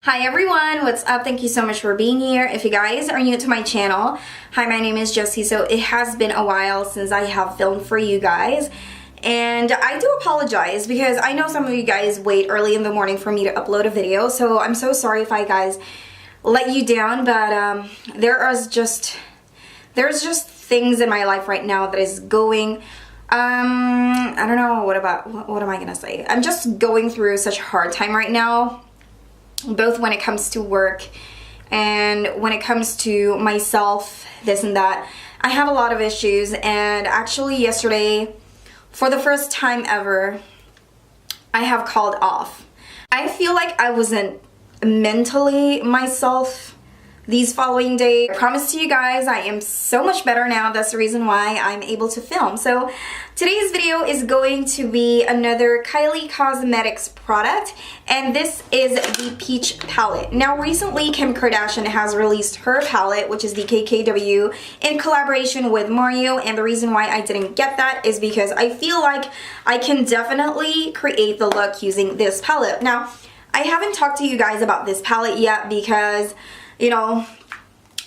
Hi everyone, what's up? Thank you so much for being here. If you guys are new to my channel, hi, my name is Jessie. So it has been a while since I have filmed for you guys, and I do apologize because I know some of you guys wait early in the morning for me to upload a video, so I'm so sorry if I guys let you down, but there's just things in my life right now that is going I don't know, what am I gonna say? I'm just going through such a hard time right now, both when it comes to work and when it comes to myself, this and that. I have a lot of issues, and actually yesterday, for the first time ever, I have called off. I feel like I wasn't mentally myself these following days. I promise to you guys I am so much better now. That's the reason why I'm able to film. So today's video is going to be another Kylie Cosmetics product, and this is the Peach palette. Now recently Kim Kardashian has released her palette, which is the KKW, in collaboration with Mario, and the reason why I didn't get that is because I feel like I can definitely create the look using this palette. Now I haven't talked to you guys about this palette yet because, you know,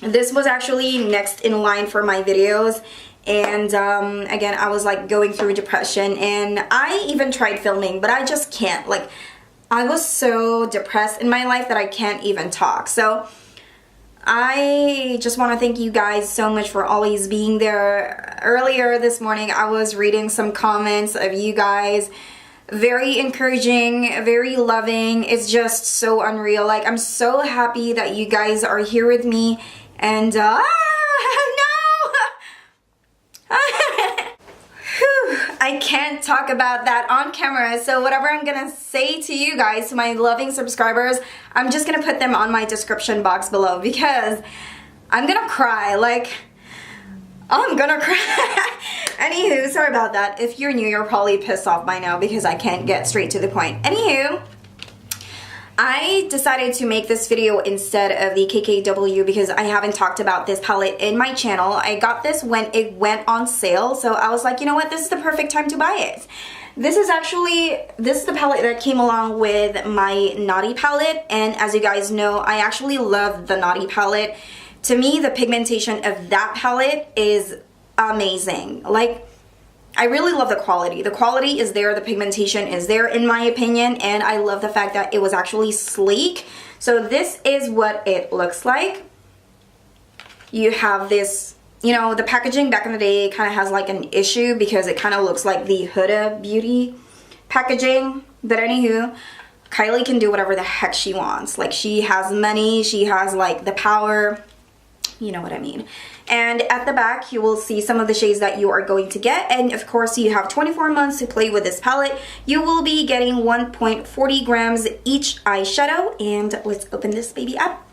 this was actually next in line for my videos, and again, I was like going through depression, and I even tried filming, but I just can't. Like, I was so depressed in my life that I can't even talk. So I just want to thank you guys so much for always being there. Earlier this morning I was reading some comments of you guys, very encouraging, very loving. It's just so unreal. Like, I'm so happy that you guys are here with me, and no! I can't talk about that on camera, so whatever I'm gonna say to you guys, to my loving subscribers, I'm just gonna put them on my description box below, because I'm gonna cry. Like, I'm gonna cry. Anywho, sorry about that. If you're new, you're probably pissed off by now because I can't get straight to the point. Anywho, I decided to make this video instead of the KKW because I haven't talked about this palette in my channel. I got this when it went on sale, so I was like, you know what, this is the perfect time to buy it. This is the palette that came along with my Naughty palette, and as you guys know, I actually love the Naughty palette. To me, the pigmentation of that palette is amazing. Like, I really love the quality. The quality is there, the pigmentation is there in my opinion, and I love the fact that it was actually sleek. So this is what it looks like. You have this, you know, the packaging back in the day kind of has like an issue because it kind of looks like the Huda Beauty packaging. But anywho, Kylie can do whatever the heck she wants. Like, she has money, she has like the power. You know what I mean. And at the back you will see some of the shades that you are going to get, and of course you have 24 months to play with this palette. You will be getting 1.40 grams each eyeshadow, and let's open this baby up.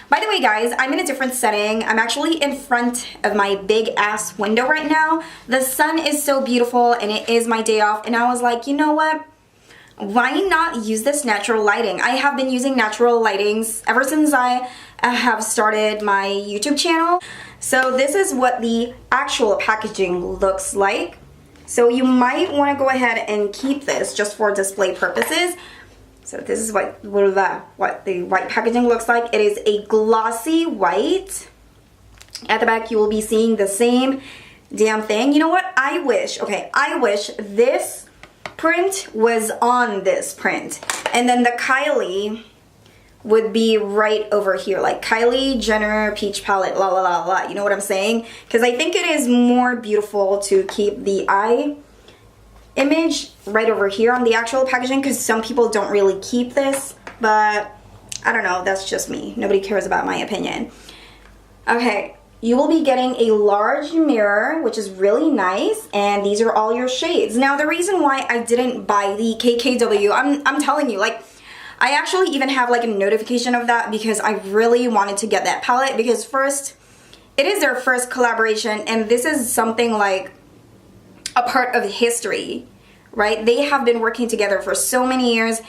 By the way guys, I'm in a different setting. I'm actually in front of my big ass window right now. The sun is so beautiful and it is my day off, and I was like, you know what? Why not use this natural lighting? I have been using natural lightings ever since I have started my YouTube channel. So this is what the actual packaging looks like. So you might want to go ahead and keep this just for display purposes. So this is what the white packaging looks like. It is a glossy white. At the back you will be seeing the same damn thing. You know what? I wish this print was on this print, and then the Kylie would be right over here, like Kylie Jenner Peach palette, la la la la, you know what I'm saying? Because I think it is more beautiful to keep the eye image right over here on the actual packaging, because some people don't really keep this, but I don't know, that's just me. Nobody cares about my opinion. Okay. You will be getting a large mirror, which is really nice, and these are all your shades. Now, the reason why I didn't buy the KKW, I'm telling you, like, I actually even have like a notification of that because I really wanted to get that palette, because first, it is their first collaboration, and this is something like a part of history, right? They have been working together for so many years,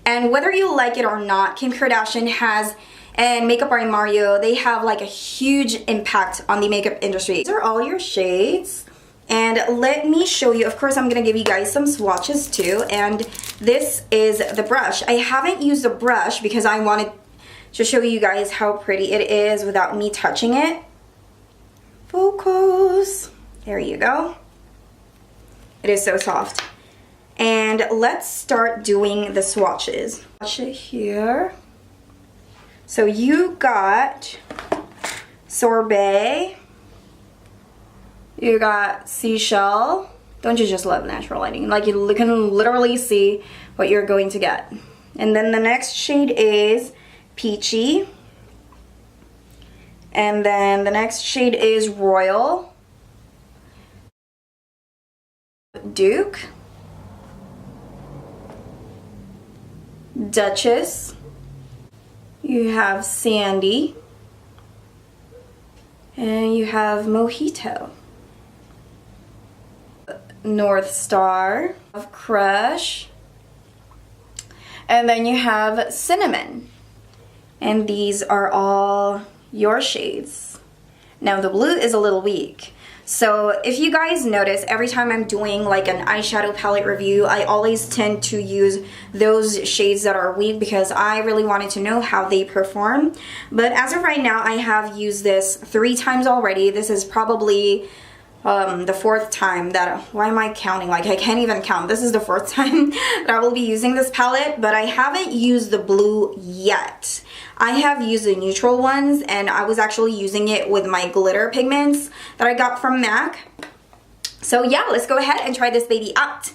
and whether you like it or not, Kim Kardashian has, and Makeup by Mario, they have like a huge impact on the makeup industry. These are all your shades, and let me show you. Of course, I'm gonna give you guys some swatches too, and this is the brush. I haven't used a brush because I wanted to show you guys how pretty it is without me touching it. Focus. There you go. It is so soft. And let's start doing the swatches. Swatch it here. So you got Sorbet. You got Seashell. Don't you just love natural lighting? Like, you can literally see what you're going to get. And then the next shade is Peachy. And then the next shade is Royal. Duke. Duchess. You have Sandy. And you have Mojito. North Star. Crush. And then you have Cinnamon. And these are all your shades. Now the blue is a little weak. So if you guys notice, every time I'm doing like an eyeshadow palette review, I always tend to use those shades that are weak because I really wanted to know how they perform. But as of right now, I have used this 3 times already. This is probably the 4th time that, why am I counting? Like, I can't even count. This is the 4th time that I will be using this palette, but I haven't used the blue yet. I have used the neutral ones, and I was actually using it with my glitter pigments that I got from MAC. So yeah, let's go ahead and try this baby out.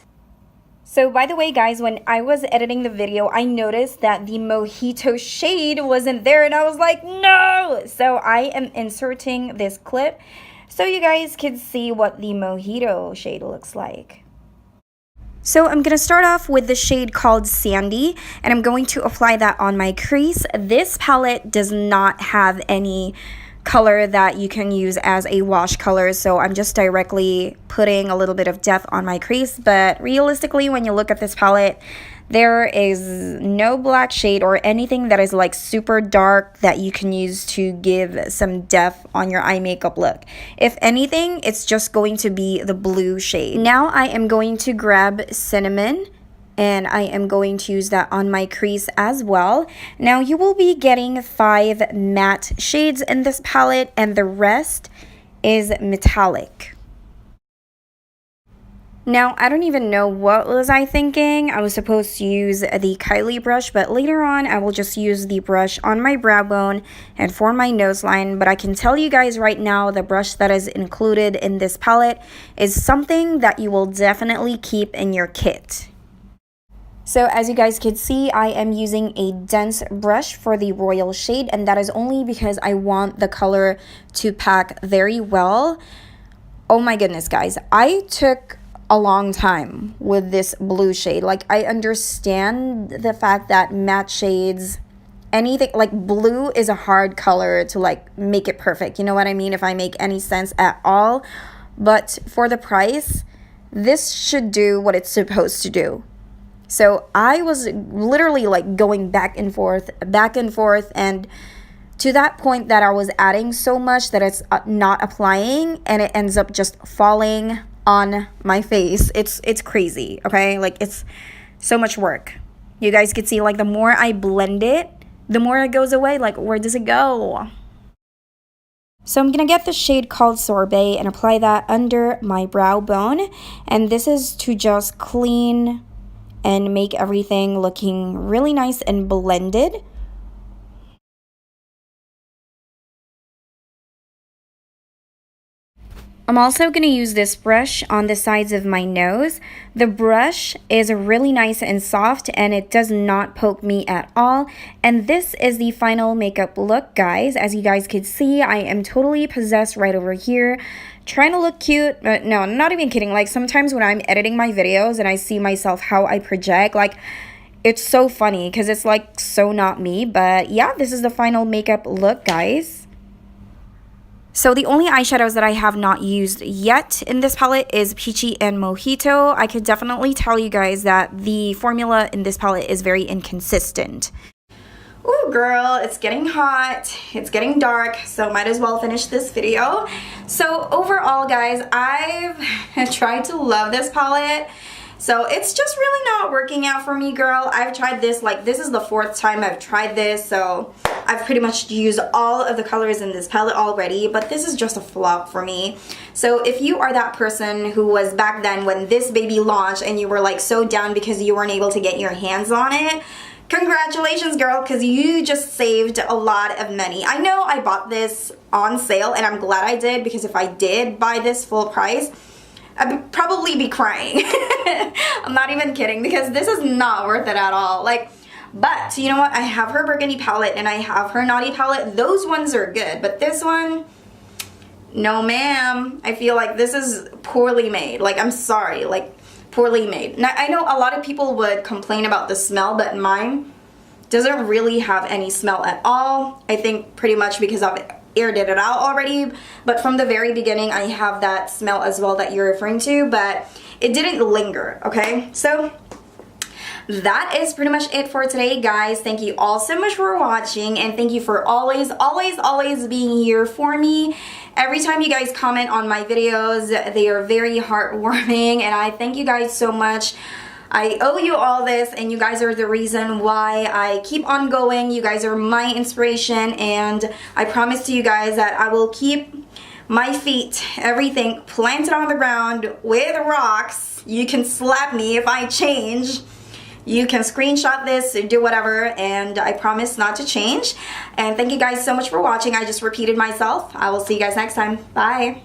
So by the way, guys, when I was editing the video, I noticed that the Mojito shade wasn't there, and I was like, no! So I am inserting this clip so you guys can see what the Mojito shade looks like. So I'm going to start off with the shade called Sandy, and I'm going to apply that on my crease. This palette does not have any color that you can use as a wash color, so I'm just directly putting a little bit of depth on my crease. But realistically, when you look at this palette, there is no black shade or anything that is like super dark that you can use to give some depth on your eye makeup look. If anything, it's just going to be the blue shade. Now I am going to grab Cinnamon, and I am going to use that on my crease as well. Now you will be getting 5 matte shades in this palette, and the rest is metallic. Now, I don't even know what was I thinking. I was supposed to use the Kylie brush, but later on I will just use the brush on my brow bone and for my nose line. But I can tell you guys right now, the brush that is included in this palette is something that you will definitely keep in your kit. So as you guys can see, I am using a dense brush for the Royal shade, and that is only because I want the color to pack very well. Oh my goodness, guys, I took a long time with this blue shade. Like, I understand the fact that matte shades, anything like blue is a hard color to like make it perfect, you know what I mean, if I make any sense at all. But for the price, this should do what it's supposed to do. So I was literally like going back and forth, and to that point that I was adding so much that it's not applying, and it ends up just falling on my face. It's crazy, okay? Like, it's so much work. You guys can see, like, the more I blend it, the more it goes away. Like, where does it go? So I'm gonna get the shade called Sorbet and apply that under my brow bone, and this is to just clean and make everything looking really nice and blended. I'm also going to use this brush on the sides of my nose. The brush is really nice and soft, and it does not poke me at all. And this is the final makeup look, guys. As you guys can see, I am totally possessed right over here, trying to look cute. But no, I'm not even kidding. Like, sometimes when I'm editing my videos and I see myself how I project, like, it's so funny because it's like so not me. But yeah, this is the final makeup look, guys. So the only eyeshadows that I have not used yet in this palette is Peachy and Mojito. I could definitely tell you guys that the formula in this palette is very inconsistent. Ooh, girl, it's getting hot, it's getting dark, so might as well finish this video. So overall, guys, I've tried to love this palette. So it's just really not working out for me, girl. I've tried this, like, this is the 4th time I've tried this, so I've pretty much used all of the colors in this palette already, but this is just a flop for me. So if you are that person who was back then when this baby launched and you were like so down because you weren't able to get your hands on it, congratulations, girl, because you just saved a lot of money. I know I bought this on sale, and I'm glad I did, because if I did buy this full price, I'd probably be crying. I'm not even kidding, because this is not worth it at all. Like, but you know what? I have her burgundy palette and I have her naughty palette. Those ones are good, but this one, no ma'am. I feel like this is poorly made. Like, I'm sorry, like, poorly made. Now, I know a lot of people would complain about the smell, but mine doesn't really have any smell at all. I think pretty much because I've aired it out already, but from the very beginning I have that smell as well that you're referring to, but it didn't linger, okay? So that is pretty much it for today, guys. Thank you all so much for watching, and thank you for always being here for me. Every time you guys comment on my videos, they are very heartwarming, and I thank you guys so much. I owe you all this, and you guys are the reason why I keep on going. You guys are my inspiration, and I promise to you guys that I will keep my feet, everything planted on the ground with rocks. You can slap me if I change. You can screenshot this, do whatever, and I promise not to change. And thank you guys so much for watching. I just repeated myself. I will see you guys next time. Bye.